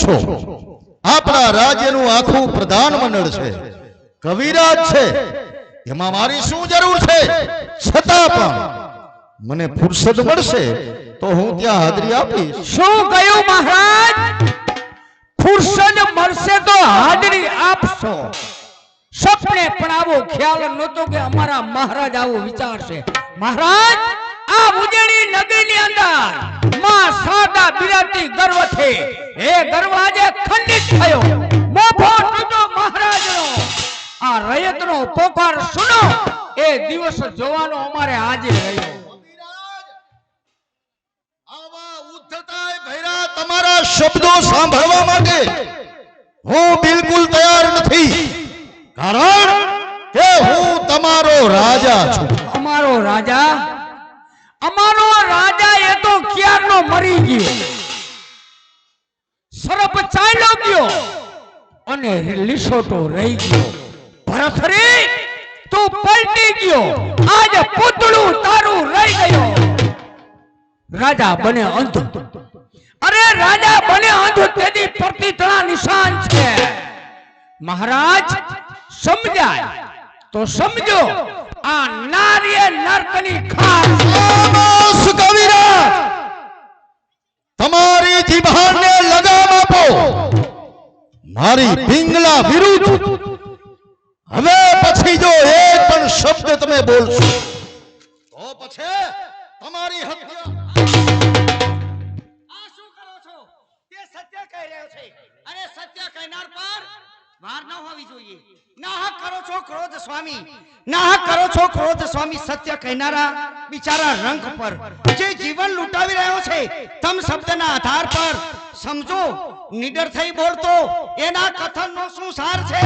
છો? આપણા રાજ્યનું આખું પ્રધાનમંડળ છે, કવિરાજ છે, એમાં મારી શું જરૂર છે? છતાં પણ મને ફુરસદ મળશે તો હું ત્યાં હાજરી આપીશ. શું કહ્યું મહારાજ? ફુરસદ મળશે તો હાજરી આપશો? સપને પણ આવો ખ્યાલ નહોતો કે અમારા મહારાજ આવો વિચારશે. મહારાજ, આ ઉજેડી નગરીની અંદર માં સાદા બિરાતી ગર્વથી એ ગર્વ આજે ખંડિત થયો. મોભો તૂટો મહારાજનો. આ રયતનો પોકાર સુનો એ દિવસ જોવાનો અમારે આજે રહ્યો. આવા ઉદ્ધતાય ભૈરા તમારા શબ્દો સાંભળવા માટે હું બિલકુલ તૈયાર નથી, કારણ કે હું તમારો રાજા છું. અમારો રાજા? અમારો રાજા એ તો ક્યારનો મરી ગયો, સરપ ચાલ્યો ગયો અને લીસોટો રહી ગયો. ભરથરી, તું પલટી ગયો, આજ પૂતળું તારું રહી ગયો. રાજા બને અંધ. અરે રાજા બને અંધ તેની પ્રતિતણા નિશાન છે. મહારાજ, સમજાય તો સમજો, આ નારીએ નર્કની ખાસ. કવિરાજ, તમારી જીભાને લગામ આપો. મારી પિંગલા વિરુદ્ધ હવે પછી જો એક પણ શબ્દ તમે બોલશો તો પછી તમારી હત્યા. આ શું કરો છો? તે સત્ય કહી રહ્યો છે અને સત્ય કહેનાર પર વાર ન હોવી જોઈએ. નાહક કરો છો ક્રોધ સ્વામી, નાહક કરો છો ક્રોધ સ્વામી. સત્ય કહેનારા બિચારા રંગ પર જે જીવન લૂંટાવી રહ્યો છે, તમ શબ્દના આધાર પર સમજો. નિડર થઈ બોલતો એના કથનનો શું સાર છે?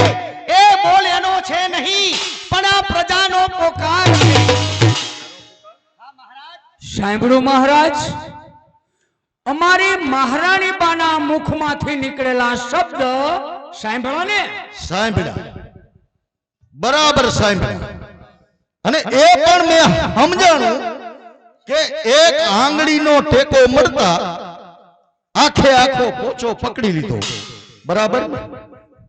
એ બોલ એનો છે નહીં, પણ આ પ્રજાનો પોકાર છે. સાંભળો મહારાજ, અમારી મહારાણી બાના મુખમાંથી નીકળેલા શબ્દ સાંભળો ને. સાંભળ્યા, બરાબર સાંભળ્યા. અને એ પણ મેં સમજાણું કે એક આંગળીનો ટેકો મળતા આખે આખો પોચો પકડી લીધો. બરાબર.